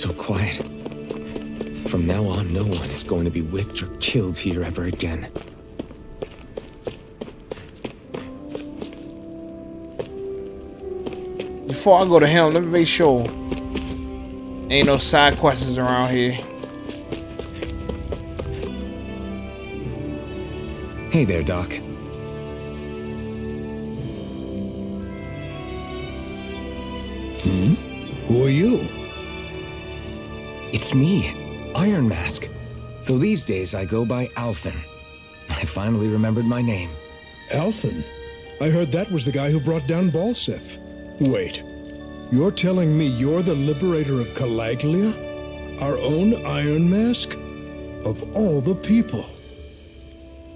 so quiet. From now on, no one is going to be whipped or killed here ever again. Before I go to him, let me make sure ain't no side quests around here. Hey there, Doc. Who are you? It's me, Iron Mask. Though these days I go by Alphen. I finally remembered my name. Alphen? I heard that was the guy who brought down Balsef. Wait, you're telling me you're the liberator of Calaglia? Our own Iron Mask? Of all the people.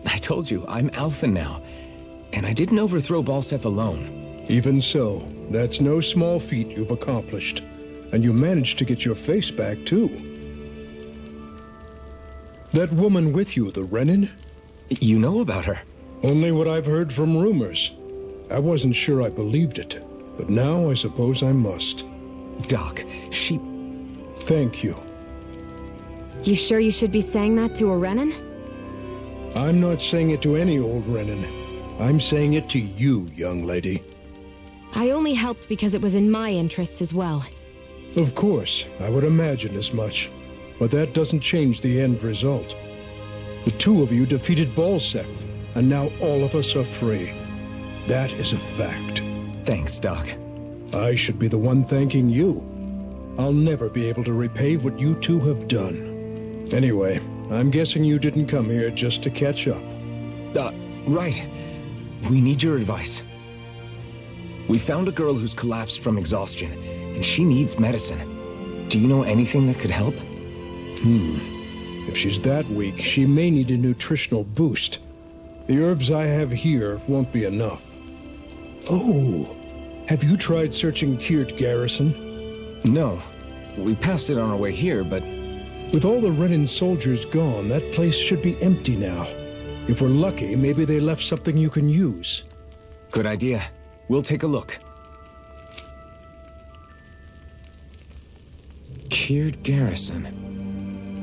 I told you, I'm Alphen now. And I didn't overthrow Balsef alone. Even so, that's no small feat you've accomplished. And you managed to get your face back, too. That woman with you, the Renin? You know about her? Only what I've heard from rumors. I wasn't sure I believed it, but now I suppose I must. Doc, she... Thank you. You sure you should be saying that to a Renin? I'm not saying it to any old Renin. I'm saying it to you, young lady. I only helped because it was in my interests as well. Of course, I would imagine as much. But that doesn't change the end result. The two of you defeated Balsef, and now all of us are free. That is a fact. Thanks, Doc. I should be the one thanking you. I'll never be able to repay what you two have done. Anyway, I'm guessing you didn't come here just to catch up. Right. We need your advice. We found a girl who's collapsed from exhaustion, and she needs medicine. Do you know anything that could help? If she's that weak, she may need a nutritional boost. The herbs I have here won't be enough. Oh, have you tried searching Kirt Garrison? No. We passed it on our way here, but... With all the Renin soldiers gone, that place should be empty now. If we're lucky, maybe they left something you can use. Good idea. We'll take a look. Kirt Garrison.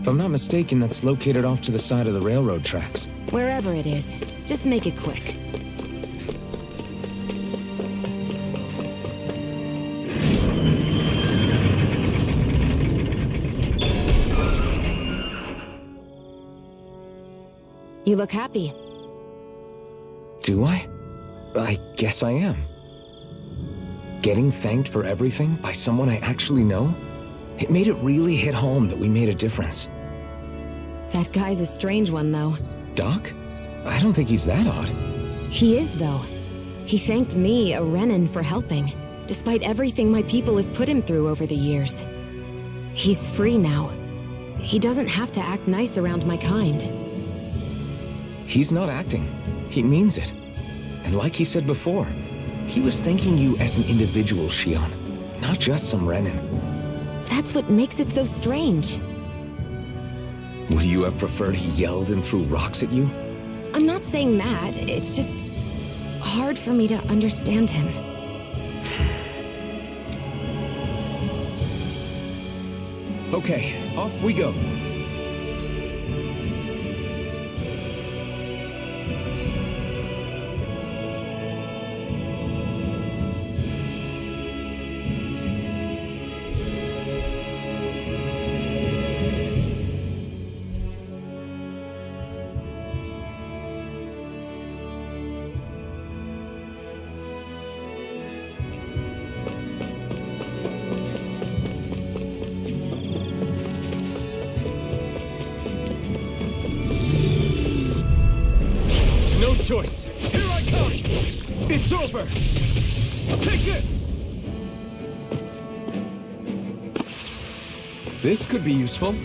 If I'm not mistaken, that's located off to the side of the railroad tracks. Wherever it is, just make it quick. You look happy. Do I? I guess I am. Getting thanked for everything by someone I actually know? It made it really hit home that we made a difference. That guy's a strange one, though. Doc? I don't think he's that odd. He is, though. He thanked me, a Renin, for helping, despite everything my people have put him through over the years. He's free now. He doesn't have to act nice around my kind. He's not acting. He means it. And like he said before, he was thanking you as an individual, Shion, not just some Renin. That's what makes it so strange. Would you have preferred he yelled and threw rocks at you? I'm not saying that. It's just hard for me to understand him. Okay, off we go. Choice. Here I come. It's over. Take it. This could be useful.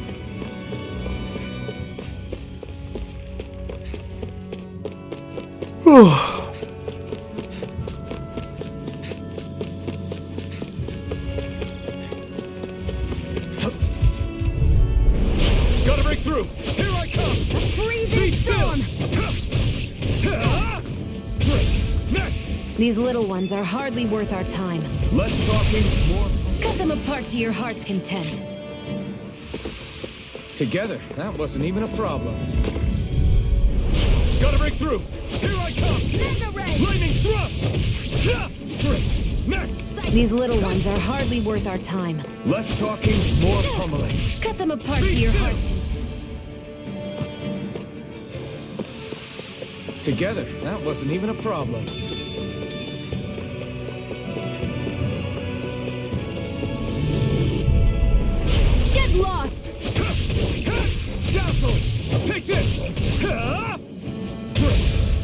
Gotta break through. Here I come. Freezing storm! These little ones are hardly worth our time. Less talking, more... Cut them apart to your heart's content. Together, that wasn't even a problem. Gotta break through! Here I come! Mega ray! Lightning thrust! Yeah! Great! Next! These little ones are hardly worth our time. Less talking, more pummeling. Cut them apart to your heart. Together, that wasn't even a problem. Get lost! Dazzle! Take this!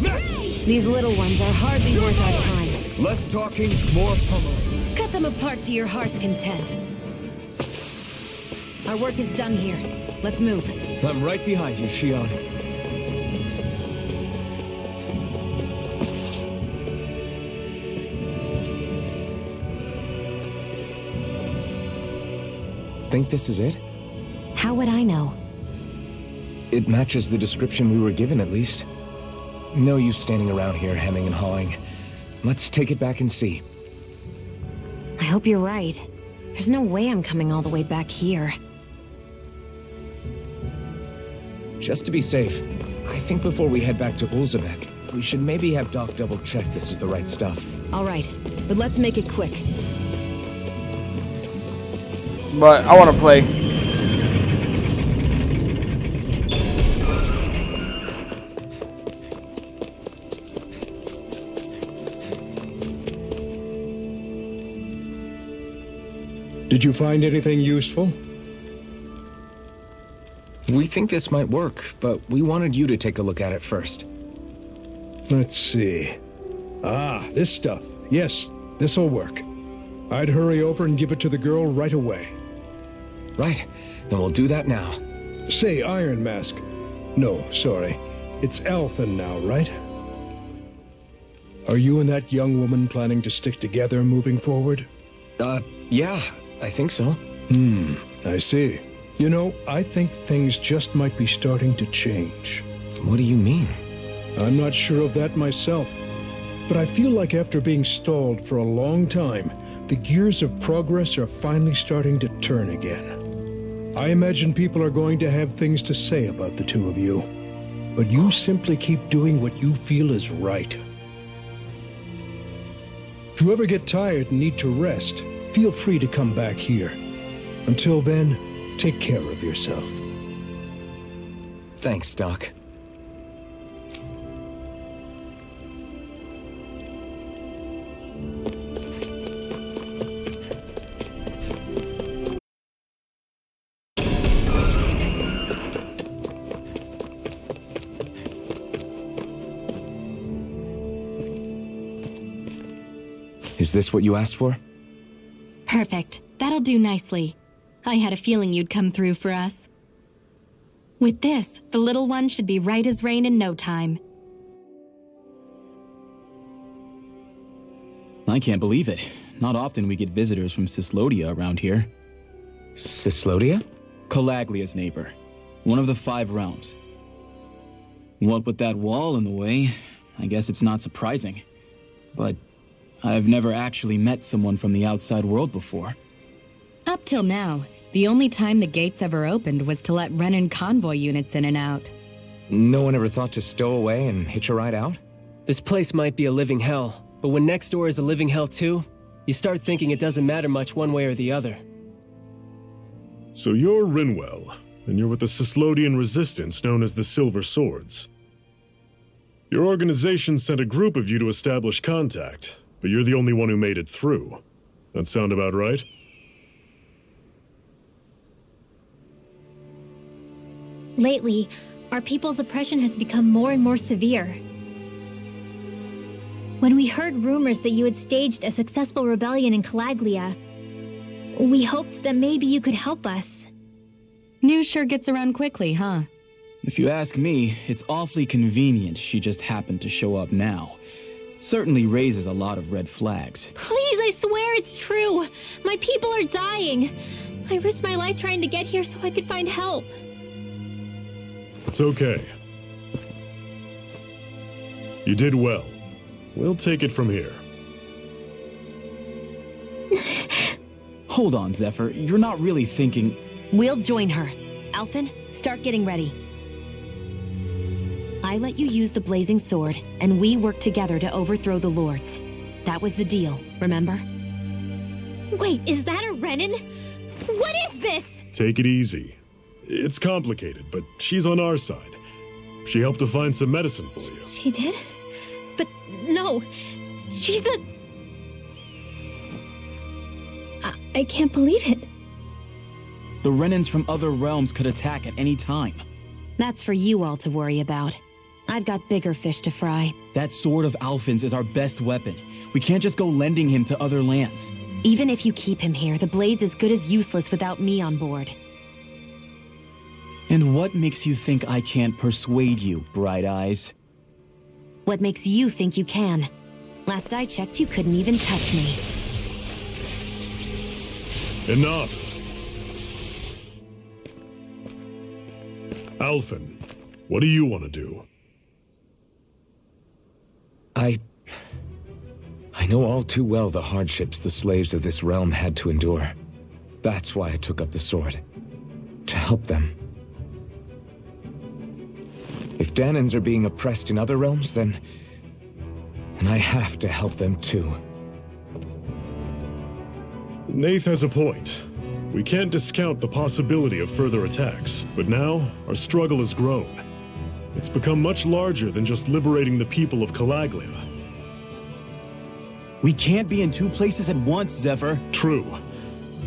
Next! These little ones are hardly worth our time. Less talking, more pummeling. Cut them apart to your heart's content. Our work is done here. Let's move. I'm right behind you, Shion. Think this is it? How would I know? It matches the description we were given, at least. No use standing around here hemming and hawing. Let's take it back and see. I hope you're right. There's no way I'm coming all the way back here. Just to be safe, I think before we head back to Ulzebek, we should maybe have Doc double-check this is the right stuff. All right, but let's make it quick. But I want to play. Did you find anything useful? We think this might work, but we wanted you to take a look at it first. Let's see. Ah, this stuff. Yes, this'll work. I'd hurry over and give it to the girl right away. Right, then we'll do that now. Say, Iron Mask. No, sorry. It's Elfin now, right? Are you and that young woman planning to stick together moving forward? Yeah, I think so. I see. You know, I think things just might be starting to change. What do you mean? I'm not sure of that myself, but I feel like after being stalled for a long time, the gears of progress are finally starting to turn again. I imagine people are going to have things to say about the two of you, but you simply keep doing what you feel is right. If you ever get tired and need to rest, feel free to come back here. Until then, take care of yourself. Thanks, Doc. Is this what you asked for? Perfect. That'll do nicely. I had a feeling you'd come through for us. With this, the little one should be right as rain in no time. I can't believe it. Not often we get visitors from Cyslodia around here. Cyslodia? Calaglia's neighbor. One of the 5 realms. What with that wall in the way, I guess it's not surprising. But I've never actually met someone from the outside world before. Up till now, the only time the gates ever opened was to let Renan convoy units in and out. No one ever thought to stow away and hitch a ride out? This place might be a living hell, but when next door is a living hell too, you start thinking it doesn't matter much one way or the other. So you're Rinwell, and you're with the Cyslodian resistance known as the Silver Swords. Your organization sent a group of you to establish contact, but you're the only one who made it through. That sound about right? Lately, our people's oppression has become more and more severe. When we heard rumors that you had staged a successful rebellion in Calaglia, we hoped that maybe you could help us. News sure gets around quickly, huh? If you ask me, it's awfully convenient she just happened to show up now. Certainly raises a lot of red flags. Please, I swear it's true! My people are dying! I risked my life trying to get here so I could find help. It's okay. You did well. We'll take it from here. Hold on, Zephyr. You're not really thinking... We'll join her. Alphen, Start getting ready. I let you use the blazing sword, and we worked together to overthrow the lords. That was the deal, remember? Wait, is that a Renin? What is this? Take it easy. It's complicated, but she's on our side. She helped to find some medicine for you. She did? But no, she's a... I can't believe it. The Renins from other realms could attack at any time. That's for you all to worry about. I've got bigger fish to fry. That sword of Alphen's is our best weapon. We can't just go lending him to other lands. Even if you keep him here, the blade's as good as useless without me on board. And what makes you think I can't persuade you, Bright Eyes? What makes you think you can? Last I checked, you couldn't even touch me. Enough! Alphen, what do you want to do? I know all too well the hardships the slaves of this realm had to endure. That's why I took up the sword. To help them. If Danans are being oppressed in other realms, then I have to help them too. Nath has a point. We can't discount the possibility of further attacks, but now our struggle has grown. It's become much larger than just liberating the people of Calaglia. We can't be in two places at once, Zephyr. True,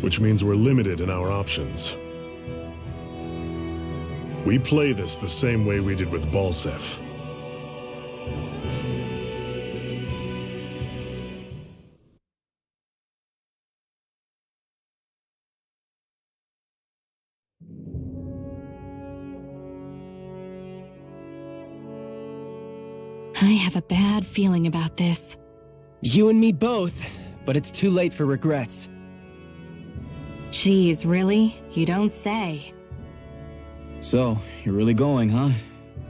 which means we're limited in our options. We play this the same way we did with Balsef. I have a bad feeling about this. You and me both, but it's too late for regrets. Jeez, really? You don't say. So, you're really going, huh?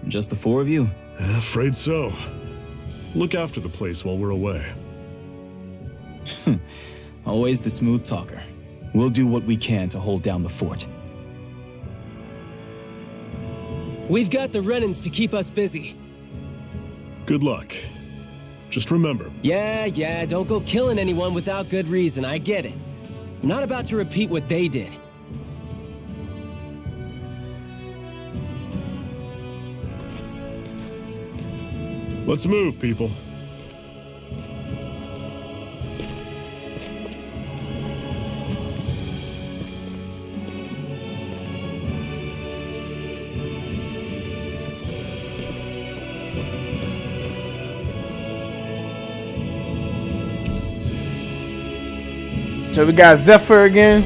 Just the four of you? Afraid so. Look after the place while we're away. Always the smooth talker. We'll do what we can to hold down the fort. We've got the Renins to keep us busy. Good luck. Just remember. Yeah, don't go killing anyone without good reason, I get it. I'm not about to repeat what they did. Let's move, people. So we got Zephyr again.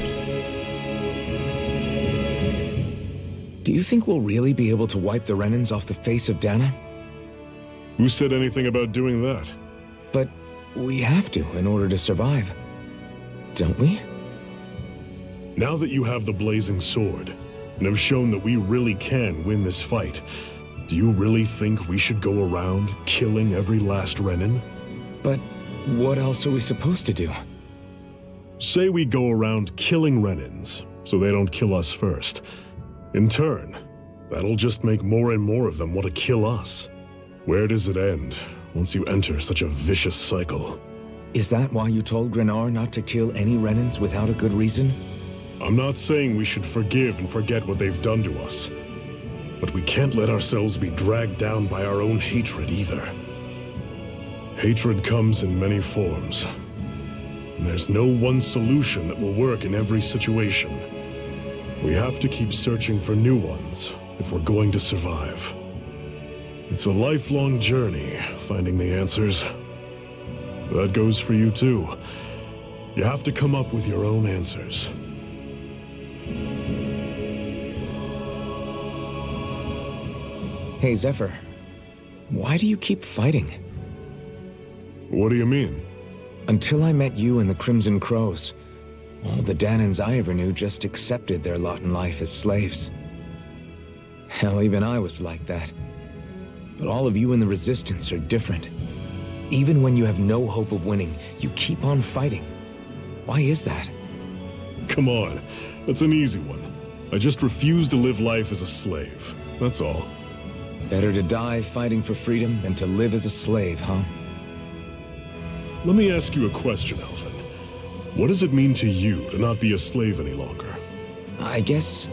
Do you think we'll really be able to wipe the Renins off the face of Dana? Who said anything about doing that? But we have to in order to survive. Don't we? Now that you have the blazing sword, and have shown that we really can win this fight, do you really think we should go around killing every last Renin? But what else are we supposed to do? Say we go around killing Renins, so they don't kill us first. In turn, that'll just make more and more of them want to kill us. Where does it end, once you enter such a vicious cycle? Is that why you told Grenar not to kill any Renins without a good reason? I'm not saying we should forgive and forget what they've done to us. But we can't let ourselves be dragged down by our own hatred either. Hatred comes in many forms. And there's no one solution that will work in every situation. We have to keep searching for new ones if we're going to survive. It's a lifelong journey, finding the answers. That goes for you too. You have to come up with your own answers. Hey, Zephyr. Why do you keep fighting? What do you mean? Until I met you and the Crimson Crows, all the Danans I ever knew just accepted their lot in life as slaves. Hell, even I was like that. But all of you in the Resistance are different. Even when you have no hope of winning, you keep on fighting. Why is that? Come on, that's an easy one. I just refuse to live life as a slave. That's all. Better to die fighting for freedom than to live as a slave, huh? Let me ask you a question, Alvin. What does it mean to you to not be a slave any longer? I guess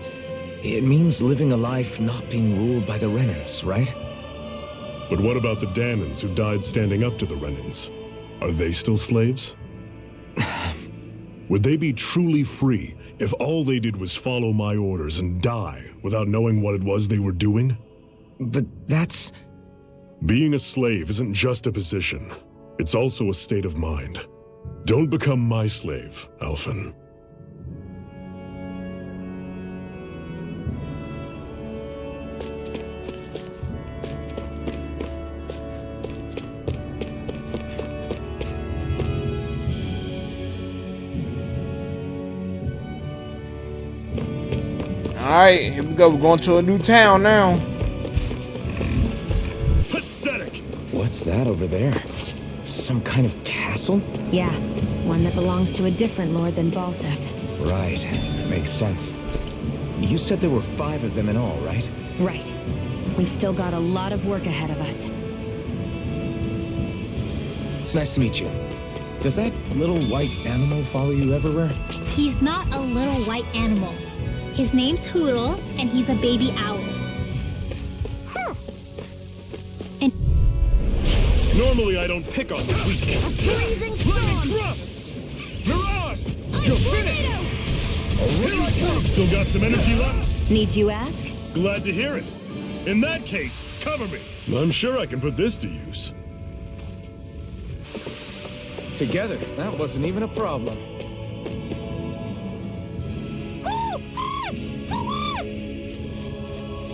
it means living a life not being ruled by the Renans, right? But what about the Danans who died standing up to the Renans? Are they still slaves? Would they be truly free if all they did was follow my orders and die without knowing what it was they were doing? But that's... Being a slave isn't just a position. It's also a state of mind. Don't become my slave, Alvin. Alright, here we go. We're going to a new town now. Pathetic! What's that over there? Some kind of castle? Yeah, one that belongs to a different lord than Balsef. Right, makes sense. You said there were 5 of them in all, right? Right. We've still got a lot of work ahead of us. It's nice to meet you. Does that little white animal follow you everywhere? He's not a little white animal. His name's Hoodle, and he's a baby owl. And Normally I don't pick on the weak. freezing storm! Mirage! You're finished! Alright, still got some energy left? Need you ask? Glad to hear it. In that case, cover me. I'm sure I can put this to use. Together, that wasn't even a problem.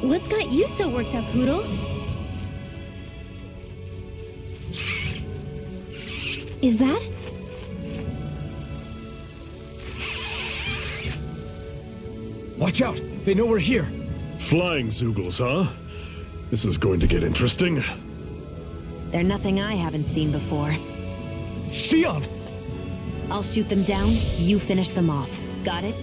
What's got you so worked up, Hoodle? Is that? Watch out! They know we're here! Flying Zoogles, huh? This is going to get interesting. They're nothing I haven't seen before. Shion! I'll shoot them down, you finish them off. Got it?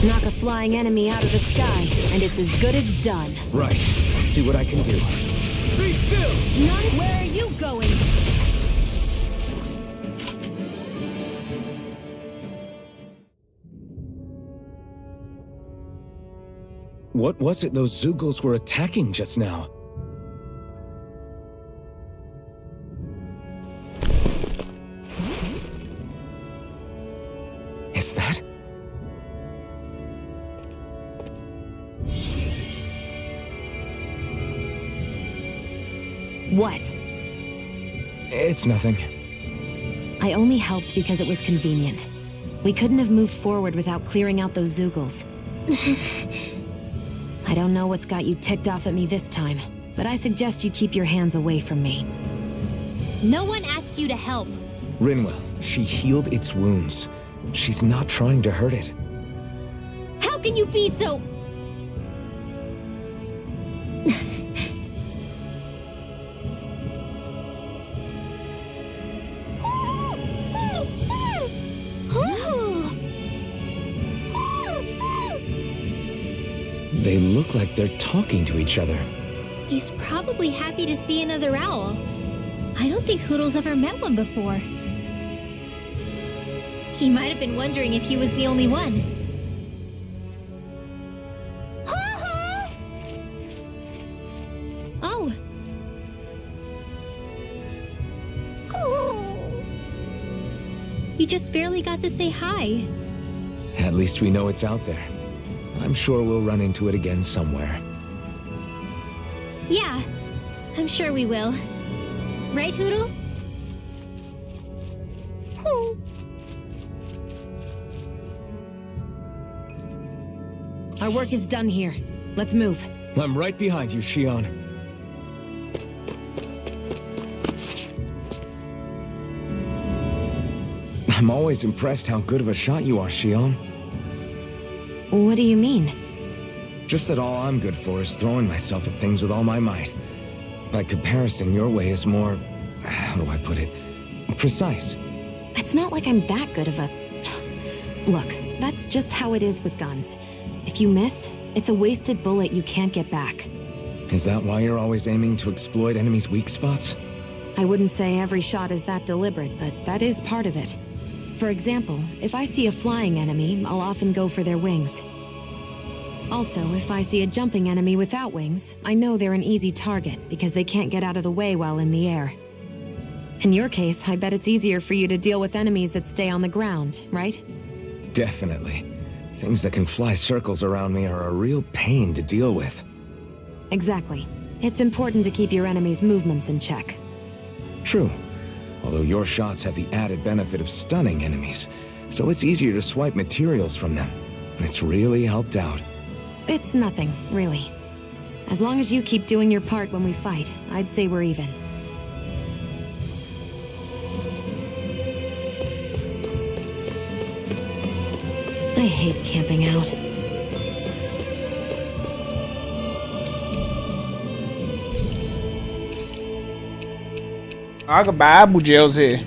Knock a flying enemy out of the sky, and it's as good as done. Right. Let's see what I can do. Be still! None, where are you going? What was it those Zoogles were attacking just now? Is that? What? It's nothing. I only helped because it was convenient. We couldn't have moved forward without clearing out those Zoogles. I don't know what's got you ticked off at me this time, but I suggest you keep your hands away from me. No one asked you to help. Rinwell, she healed its wounds. She's not trying to hurt it. How can you be so... They look like they're talking to each other. He's probably happy to see another owl. I don't think Hoodle's ever met one before. He might have been wondering if he was the only one. Oh. You just barely got to say hi. At least we know it's out there. I'm sure we'll run into it again somewhere. Yeah, I'm sure we will. Right, Hoodle? Our work is done here. Let's move. I'm right behind you, Shion. I'm always impressed how good of a shot you are, Shion. What do you mean? Just that all I'm good for is throwing myself at things with all my might. By comparison, your way is more... how do I put it? precise. It's not like I'm that good of a... Look, that's just how it is with guns. If you miss, it's a wasted bullet you can't get back. Is that why you're always aiming to exploit enemies' weak spots? I wouldn't say every shot is that deliberate, but that is part of it. For example, if I see a flying enemy, I'll often go for their wings. Also, if I see a jumping enemy without wings, I know they're an easy target because they can't get out of the way while in the air. In your case, I bet it's easier for you to deal with enemies that stay on the ground, right? Definitely. Things that can fly circles around me are a real pain to deal with. Exactly. It's important to keep your enemy's movements in check. True. Although your shots have the added benefit of stunning enemies, so it's easier to swipe materials from them. It's really helped out. It's nothing, really. As long as you keep doing your part when we fight, I'd say we're even. I hate camping out. I could buy apple gels here.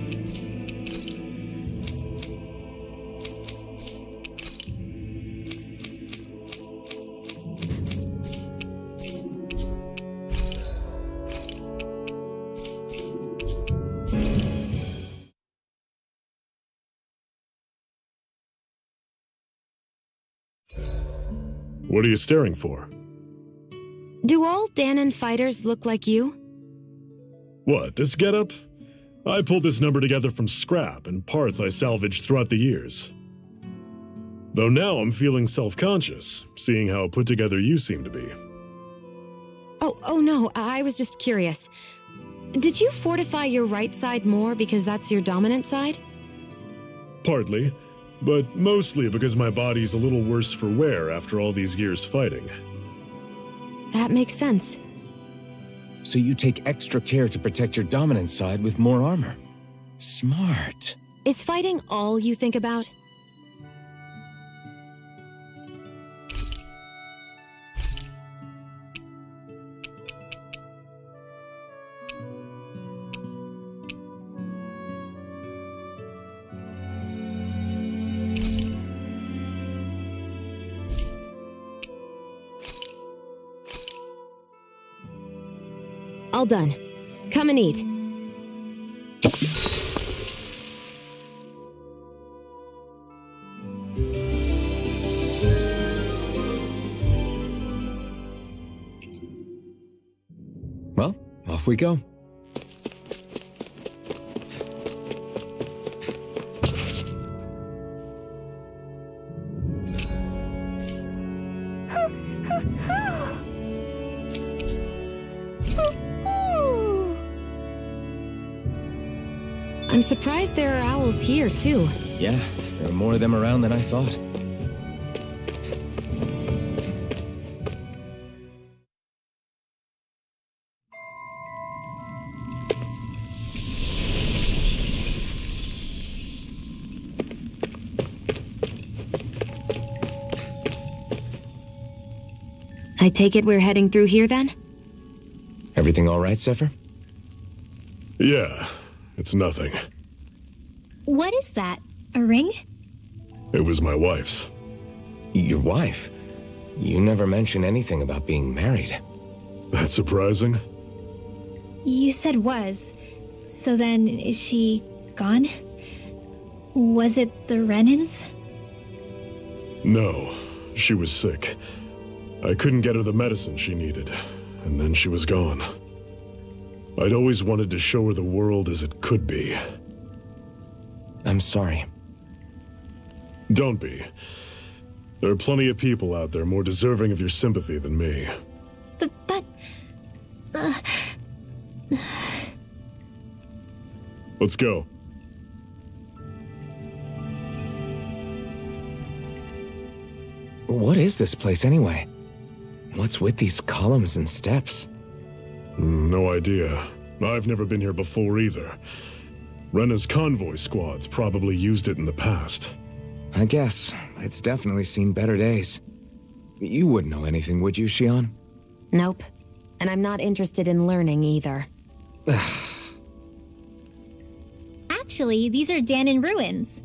What are you staring for? Do all Danon fighters look like you? What, this getup? I pulled this number together from scrap and parts I salvaged throughout the years. Though now I'm feeling self-conscious, seeing how put together you seem to be. Oh no, I was just curious. Did you fortify your right side more because that's your dominant side? Partly, but mostly because my body's a little worse for wear after all these years fighting. That makes sense. So you take extra care to protect your dominant side with more armor. Smart. Is fighting all you think about? All done. Come and eat. Well, off we go. I'm surprised there are owls here, too. Yeah, there are more of them around than I thought. I take it we're heading through here, then? Everything all right, Zephyr? Yeah, it's nothing. What is that? A ring? It was my wife's. Your wife? You never mention anything about being married. That's surprising? You said was. So then, is she gone? Was it the Renans? No, she was sick. I couldn't get her the medicine she needed, and then she was gone. I'd always wanted to show her the world as it could be. I'm sorry. Don't be. There are plenty of people out there more deserving of your sympathy than me. But... Let's go. What is this place anyway? What's with these columns and steps? No idea. I've never been here before either. Rena's convoy squads probably used it in the past. I guess. It's definitely seen better days. You wouldn't know anything, would you, Shion? Nope. And I'm not interested in learning either. Actually, these are Danon ruins.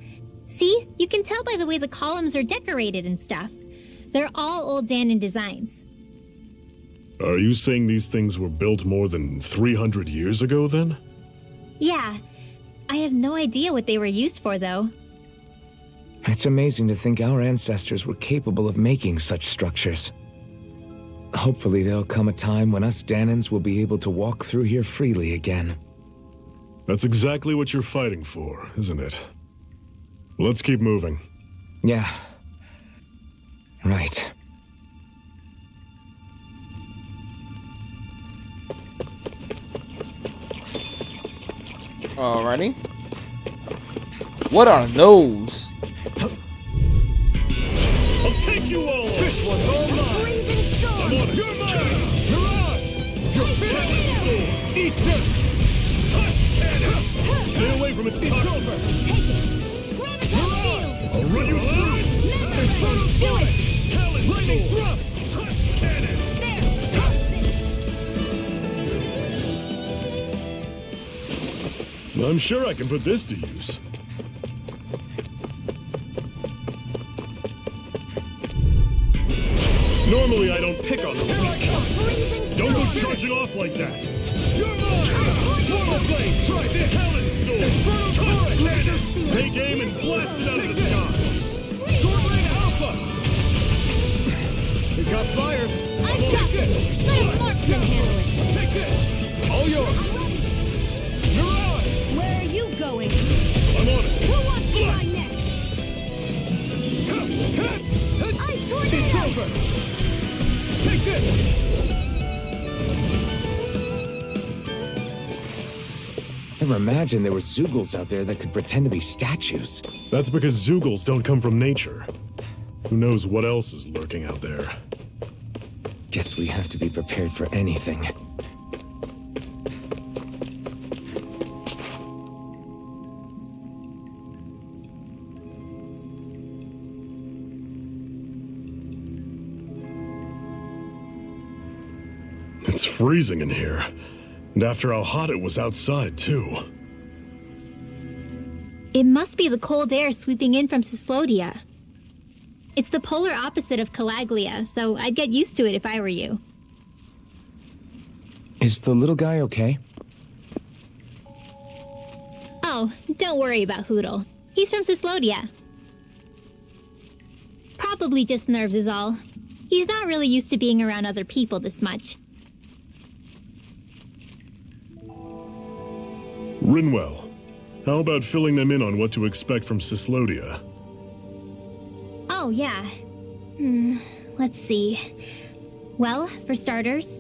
See? You can tell by the way the columns are decorated and stuff. They're all old Danon designs. Are you saying these things were built more than 300 years ago, then? Yeah. I have no idea what they were used for, though. It's amazing to think our ancestors were capable of making such structures. Hopefully there'll come a time when us Danons will be able to walk through here freely again. That's exactly what you're fighting for, isn't it? Let's keep moving. Yeah. Right. Alrighty. What are those? I'll take you all! This one's all mine! Blazing sword! I'm on it! You're mine! Mirage! You're sword! Eat this! Touch cannon! Stay away from its touch! I'll run you through it! Do it! Talon lightning thrust! Touch cannon! I'm sure I can put this to use. Normally I don't pick on the weak. Don't go charging off like that. You're mine! Portal blade! Try this! Talon storm! Touch cannon! Take aim and blast it out of the sky! Swordblade Alpha! It got fired. I've got this! Let Marksman handle it! Take this! All yours. Mirage! Where are you going? I'm on it! Who wants to lie next? Ice It's tornado! over. Take this. Never imagined there were Zeugles out there that could pretend to be statues. That's because Zeugles don't come from nature. Who knows what else is lurking out there? Guess we have to be prepared for anything. It's freezing in here. And after how hot it was outside, too. It must be the cold air sweeping in from Cyslodia. It's the polar opposite of Calaglia, so I'd get used to it if I were you. Is the little guy okay? Oh, don't worry about Hoodle. He's from Cyslodia. Probably just nerves is all. He's not really used to being around other people this much. Rinwell, how about filling them in on what to expect from Cyslodia? Oh, yeah. Let's see. Well, for starters,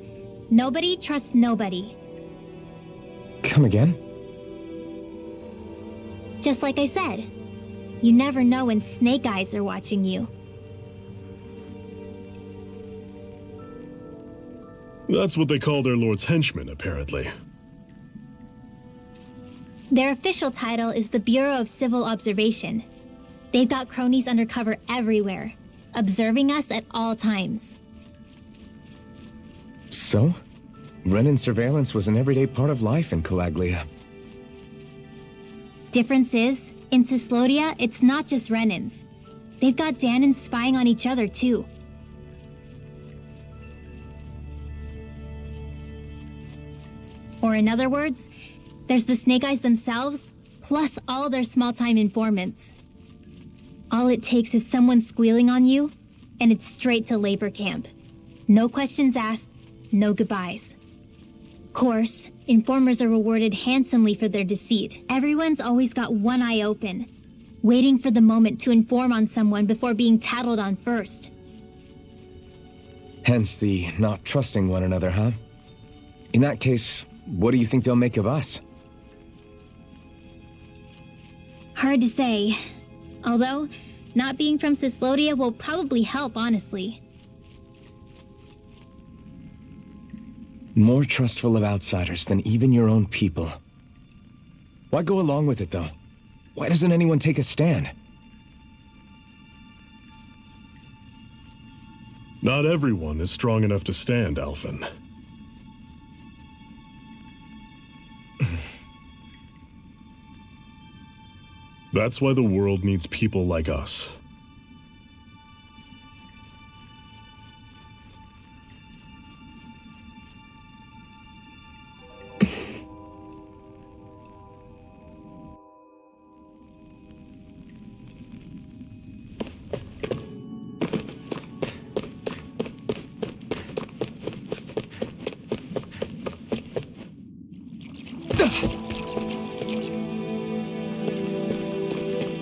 nobody trusts nobody. Come again? Just like I said, you never know when Snake Eyes are watching you. That's what they call their lord's henchmen, apparently. Their official title is the Bureau of Civil Observation. They've got cronies undercover everywhere, observing us at all times. So? Renin surveillance was an everyday part of life in Calaglia. Difference is, in Cyslodia, it's not just Renins. They've got Danons spying on each other, too. Or in other words, there's the Snake Eyes themselves, plus all their small-time informants. All it takes is someone squealing on you, and it's straight to labor camp. No questions asked, no goodbyes. Course, informers are rewarded handsomely for their deceit. Everyone's always got one eye open, waiting for the moment to inform on someone before being tattled on first. Hence the not trusting one another, huh? In that case, what do you think they'll make of us? Hard to say. Although, not being from Cyslodia will probably help, honestly. More trustful of outsiders than even your own people. Why go along with it, though? Why doesn't anyone take a stand? Not everyone is strong enough to stand, Alphen. That's why the world needs people like us.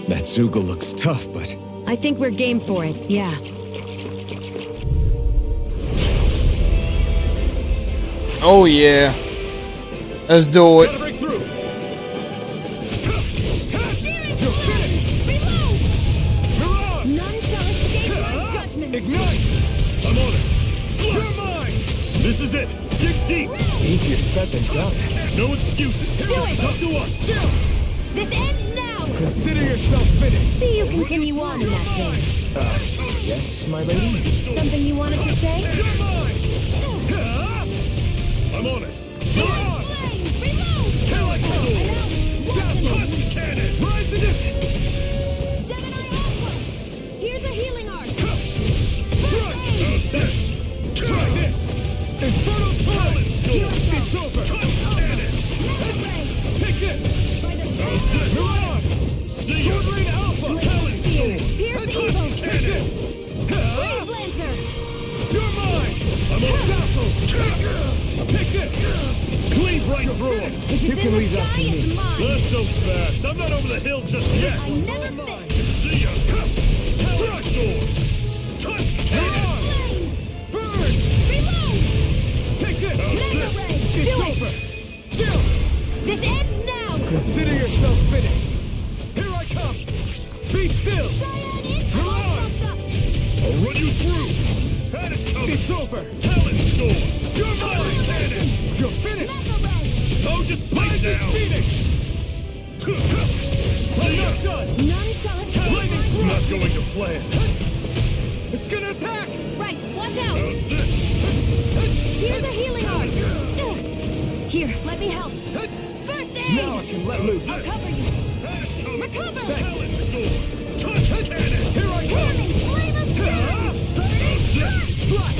That Zoogle looks tough, but I think we're game for it, yeah. Oh yeah. Let's do it. Break through. None shall escape my judgment. Ignite. I'm on it. You're mine. This is it. Dig deep. easier said than done. No excuses. Do it. Come to us. This ends now! Consider yourself finished. See you continue on in that vein. Yes, my lady? Something you wanted to say? You're mine. I'm on it. Reload! Kill it. Touch cannon. Rise the distance. Gemini Alpha! Here's a healing arc! How's this? Try this. Infernal talent. It's over. Take this. Mirage. See ya. Sword Rain Alpha. Talent storm. Here's evil! Take this. Freeze Lancer! You're mine. I'm on it. Dazzle. Take this. Cleave right through him. If it's in the sky, it's mine! Not so fast. I'm not over the hill just yet. I never miss! See ya. Talent storm. Touch cannon. Burn. Reload! Take this. Mega Ray! It's Do it! over. Still. This ends now! Consider yourself finished. Here I come. Be still. Mirage. I'll run you through. Had it coming. It's over. Talent storm. You're mine. Cannon. You're finished. Oh, just play Rise down. is Phoenix. I'm not done. None shall escape my It's judgment! not going to plan. It's gonna attack. Right, watch out! How's this? Here's a healing arc! Here, let me help! First aid! Now I can let loose. I'll cover you! Recover! Talent storm. Touch cannon. Here I come. Burning flame of fury! Burning Strike.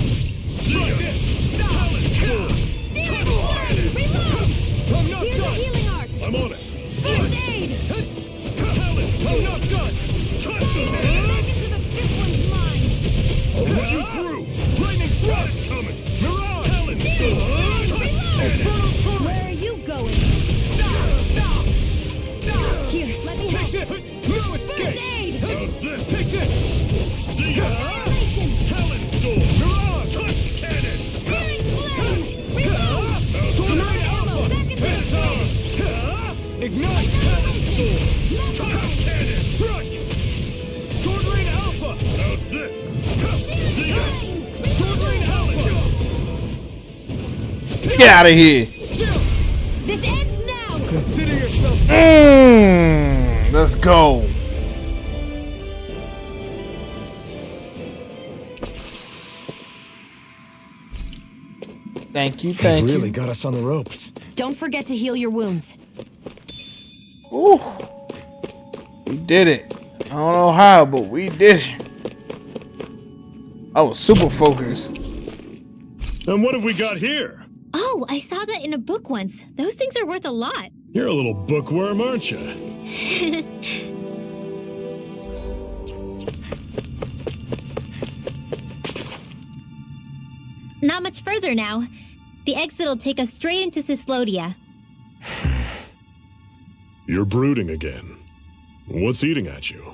See ya. this. Talent storm. Searing flame! Reload! I'm not Here's a done. healing arc! I'm on it. First aid! Talent I'm storm. not done. Touch Back cannon. into the fifth one's mind! I'll run you through. Lightning Got strike. it coming. Mirage. Talent storm. Touch cannon. Infernal torrent. Where are you going? Here, let me help! Take this. No First escape. aid! How's this? Take this. See ya. Annihilation! Talent storm. Mirage. Touch cannon. Searing flame! Reload! Sword Ammo Rain Alpha. back into the field! Ignite. Sword. Mega Touch Ray! cannon. Strike. Sword Rain Alpha. How's this? See ya. Sword Rain Alpha. Get out of here. Still. This ends now! Consider yourself. Let's go. Thank you, thank Really you. got us on the ropes. Don't forget to heal your wounds. Ooh. We did it. I don't know how, but we did it. I was super focused. And what have we got here? Oh, I saw that in a book once. Those things are worth a lot. You're a little bookworm, aren't you? Not much further now. The exit will take us straight into Cyslodia. You're brooding again. What's eating at you?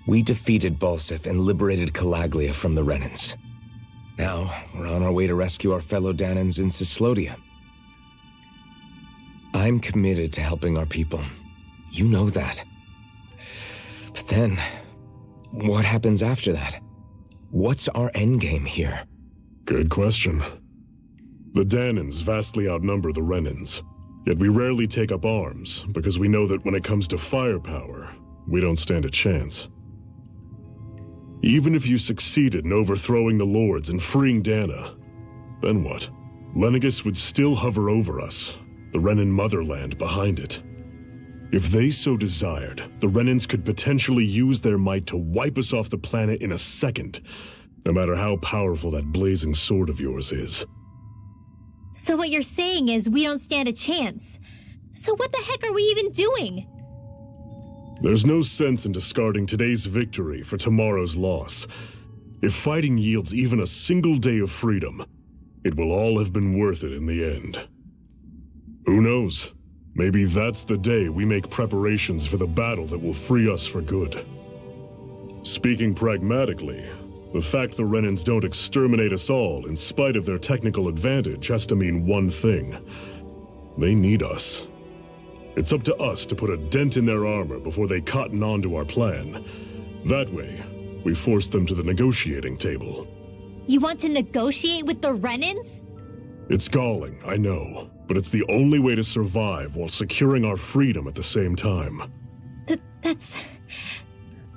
We defeated Balsif and liberated Calaglia from the Renans. Now, we're on our way to rescue our fellow Danans in Cyslodia. I'm committed to helping our people. You know that. But then, what happens after that? What's our endgame here? Good question. The Danans vastly outnumber the Renans, yet we rarely take up arms because we know that when it comes to firepower, we don't stand a chance. Even if you succeeded in overthrowing the Lords and freeing Dana, then what? Lenegis would still hover over us, the Renan motherland behind it. If they so desired, the Renans could potentially use their might to wipe us off the planet in a second, no matter how powerful that blazing sword of yours is. So what you're saying is we don't stand a chance. So what the heck are we even doing? There's no sense in discarding today's victory for tomorrow's loss. If fighting yields even a single day of freedom, it will all have been worth it in the end. Who knows? Maybe that's the day we make preparations for the battle that will free us for good. Speaking pragmatically, the fact the Renans don't exterminate us all in spite of their technical advantage has to mean one thing. They need us. It's up to us to put a dent in their armor before they cotton on to our plan. That way, we force them to the negotiating table. You want to negotiate with the Renans? It's galling, I know, but it's the only way to survive while securing our freedom at the same time. That's...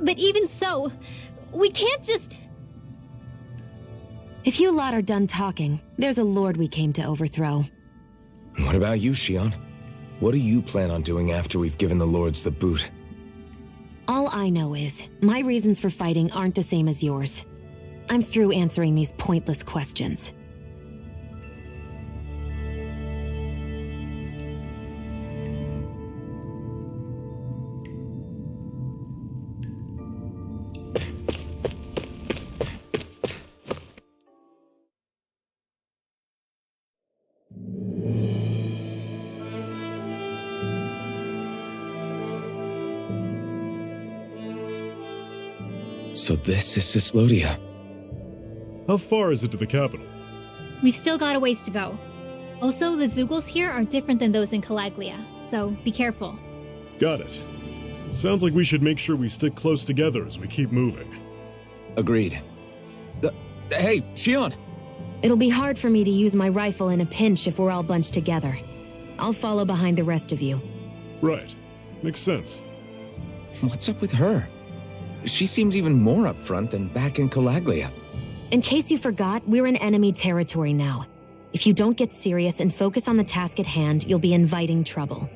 But even so, we can't just... If you lot are done talking, there's a lord we came to overthrow. What about you, Shion? What do you plan on doing after we've given the lords the boot? All I know is, my reasons for fighting aren't the same as yours. I'm through answering these pointless questions. So this is Cyslodia. How far is it to the capital? We've still got a ways to go. Also, the Zeugles here are different than those in Calaglia, so be careful. Got it. Sounds like we should make sure we stick close together as we keep moving. Agreed. Hey, Shion! It'll be hard for me to use my rifle in a pinch if we're all bunched together. I'll follow behind the rest of you. Right. Makes sense. What's up with her? She seems even more upfront than back in Calaglia. In case you forgot, we're in enemy territory now. If you don't get serious and focus on the task at hand, you'll be inviting trouble.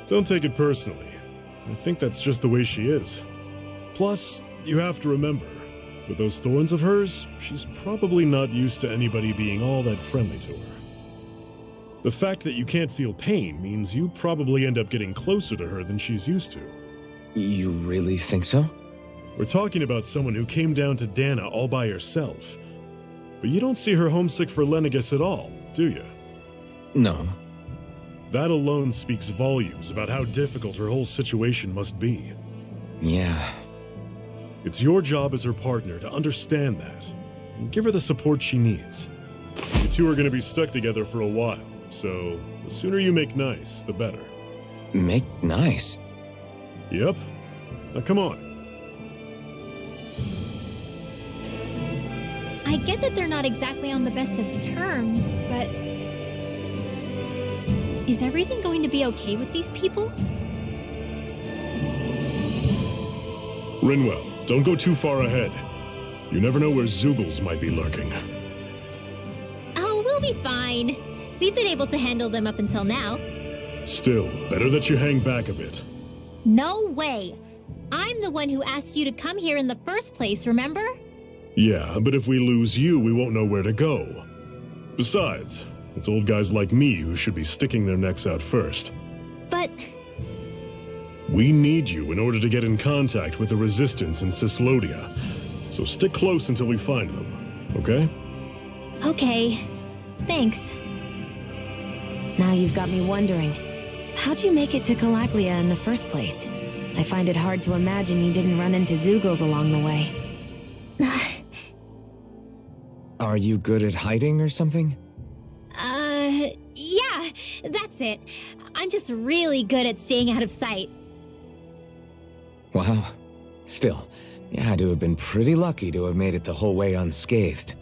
Don't take it personally. I think that's just the way she is. Plus, you have to remember, with those thorns of hers, she's probably not used to anybody being all that friendly to her. The fact that you can't feel pain means you probably end up getting closer to her than she's used to. You really think so? We're talking about someone who came down to Dana all by herself. But you don't see her homesick for Lenegis at all, do you? No. That alone speaks volumes about how difficult her whole situation must be. Yeah. It's your job as her partner to understand that, and give her the support she needs. You two are going to be stuck together for a while, so the sooner you make nice, the better. Make nice? Yep. Now come on. I get that they're not exactly on the best of terms, but... Is everything going to be okay with these people? Rinwell, don't go too far ahead. You never know where Zeugles might be lurking. Oh, we'll be fine. We've been able to handle them up until now. Still, better that you hang back a bit. No way! I'm the one who asked you to come here in the first place, remember? Yeah, but if we lose you, we won't know where to go. Besides, it's old guys like me who should be sticking their necks out first. But... We need you in order to get in contact with the Resistance in Cyslodia. So stick close until we find them, okay? Okay. Thanks. Now you've got me wondering, how'd you make it to Calaglia in the first place? I find it hard to imagine you didn't run into Zeugles along the way. Are you good at hiding or something? Yeah, that's it. I'm just really good at staying out of sight. Wow. Still, you had to have been pretty lucky to have made it the whole way unscathed.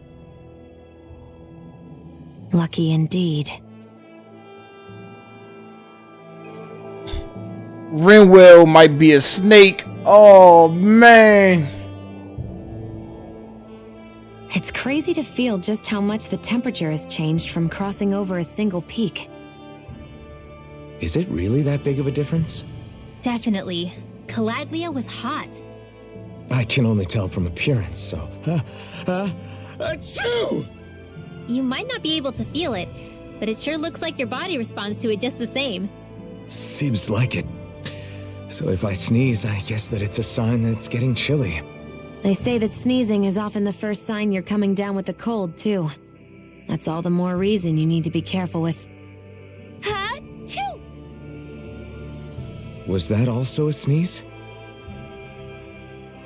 Lucky indeed. Rinwell might be a snake. Oh, man. It's crazy to feel just how much the temperature has changed from crossing over a single peak. Is it really that big of a difference? Definitely. Calaglia was hot. I can only tell from appearance, so... Achoo! You might not be able to feel it, but it sure looks like your body responds to it just the same. Seems like it. So if I sneeze, I guess that it's a sign that it's getting chilly. They say that sneezing is often the first sign you're coming down with a cold, too. That's all the more reason you need to be careful with. Ha-choo! Was that also a sneeze?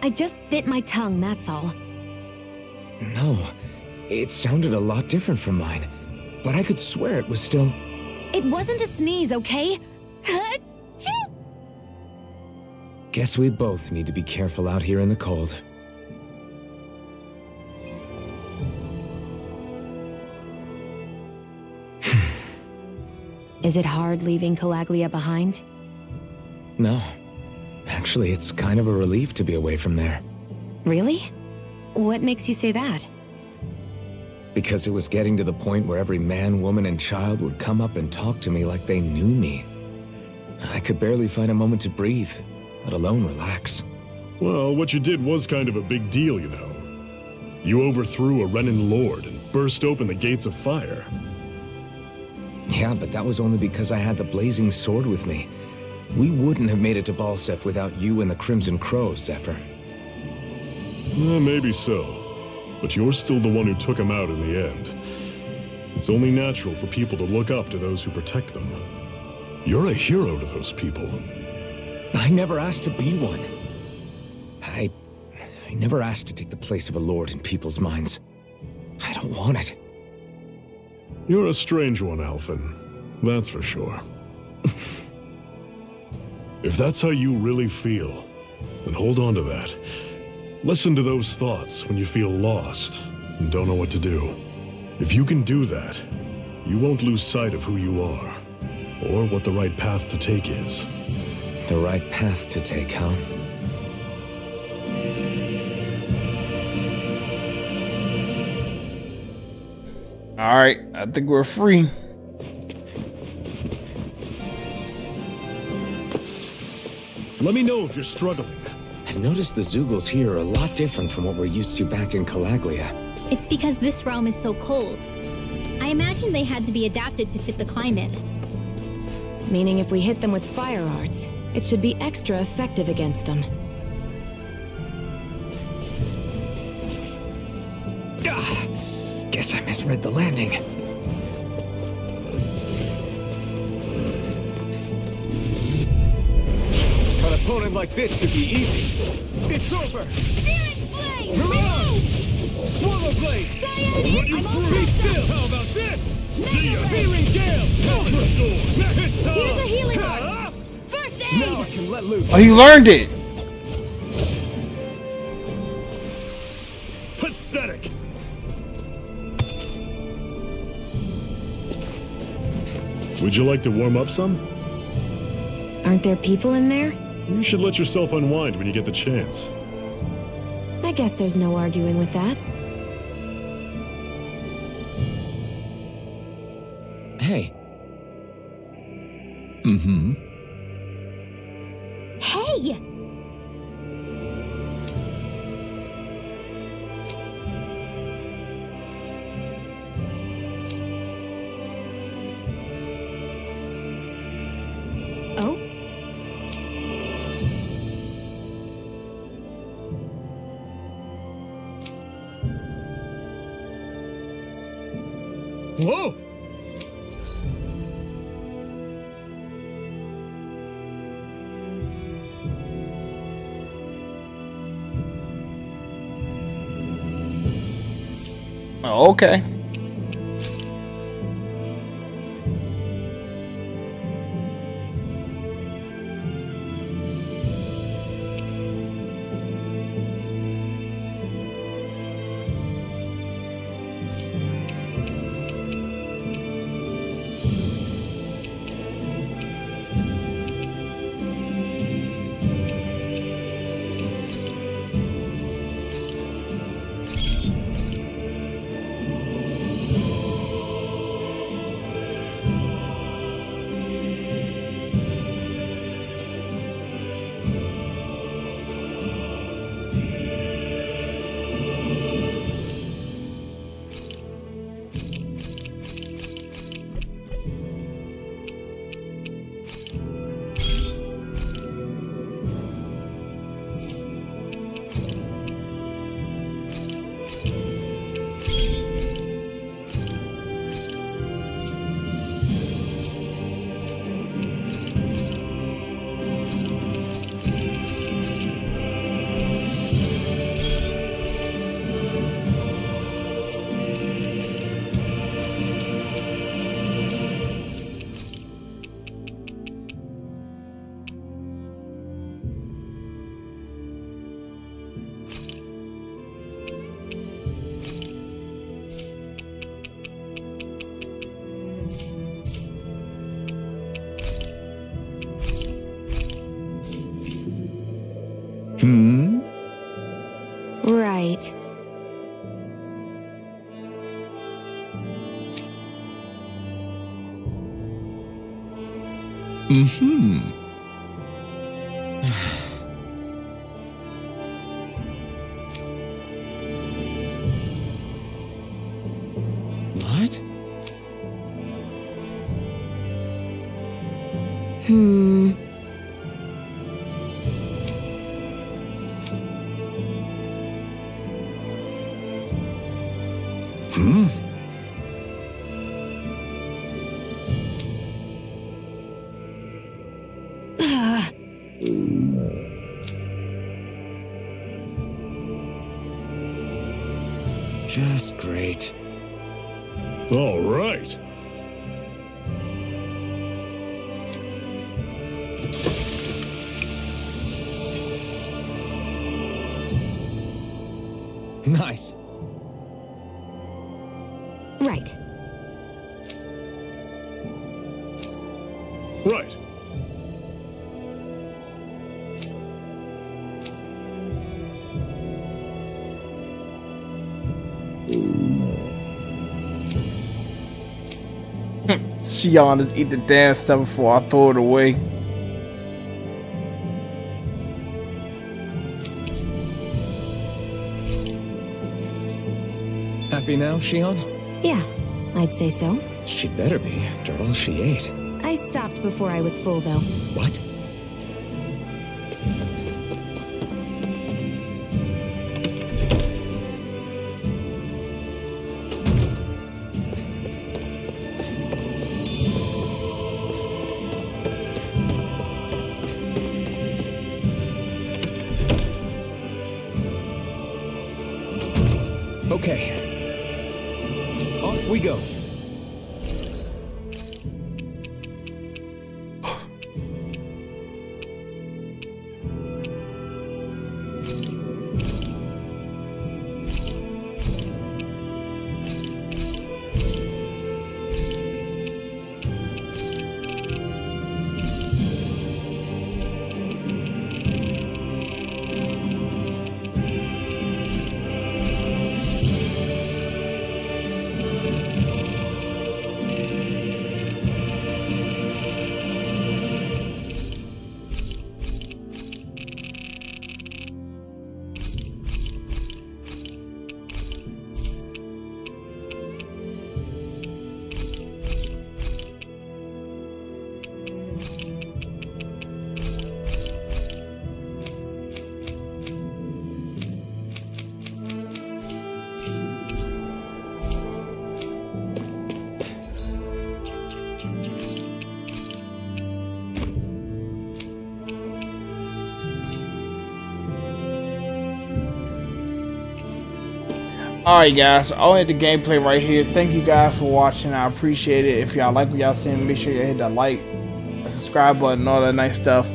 I just bit my tongue, that's all. No, it sounded a lot different from mine, but I could swear it was still... It wasn't a sneeze, okay? Ha-choo! Guess we both need to be careful out here in the cold. Is it hard leaving Calaglia behind? No. Actually, it's kind of a relief to be away from there. Really? What makes you say that? Because it was getting to the point where every man, woman, and child would come up and talk to me like they knew me. I could barely find a moment to breathe, let alone relax. Well, what you did was kind of a big deal, you know. You overthrew a Renan lord and burst open the gates of fire. Yeah, but that was only because I had the blazing sword with me. We wouldn't have made it to Balsef without you and the Crimson Crows, Zephyr. Maybe so. But you're still the one who took him out in the end. It's only natural for people to look up to those who protect them. You're a hero to those people. I never asked to be one. I never asked to take the place of a lord in people's minds. I don't want it. You're a strange one, Alphen. That's for sure. If that's how you really feel, then hold on to that. Listen to those thoughts when you feel lost and don't know what to do. If you can do that, you won't lose sight of who you are, or what the right path to take is. The right path to take, huh? Alright, I think we're free. Let me know if you're struggling. I've noticed the Zeugles here are a lot different from what we're used to back in Calaglia. It's because this realm is so cold. I imagine they had to be adapted to fit the climate. Meaning if we hit them with fire arts, it should be extra effective against them. Guess I misread the landing. An opponent like this should be easy. It's over! Searing Flame! Move! Swallow Blade! Be still! How about this? See ya! Searing Gale! Here's a healing art! First aid! Now I can let loose. Oh, he learned it! Pathetic! Would you like to warm up some? Aren't there people in there? You should let yourself unwind when you get the chance. I guess there's no arguing with that. Hey. Mm-hmm. Hey! Oh? Whoa! Oh, okay. Right. What? Hmm? Just great. All right. Nice. Right. Right. She yawned to eat the damn stuff before I throw it away. Happy now, Shion? Yeah, I'd say so. She better be, after all she ate. I stopped before I was full, though. What? Okay. Off we go. Alright guys, so I'll end the gameplay right here. Thank you guys for watching. I appreciate it. If y'all like what y'all seeing, make sure you hit that like, the subscribe button, all that nice stuff,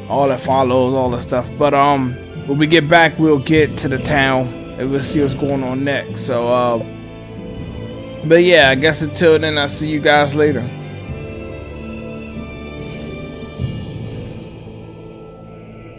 all that follows, all that stuff. But when we get back, we'll get to the town and we'll see what's going on next. So but yeah, I guess until then, I'll see you guys later.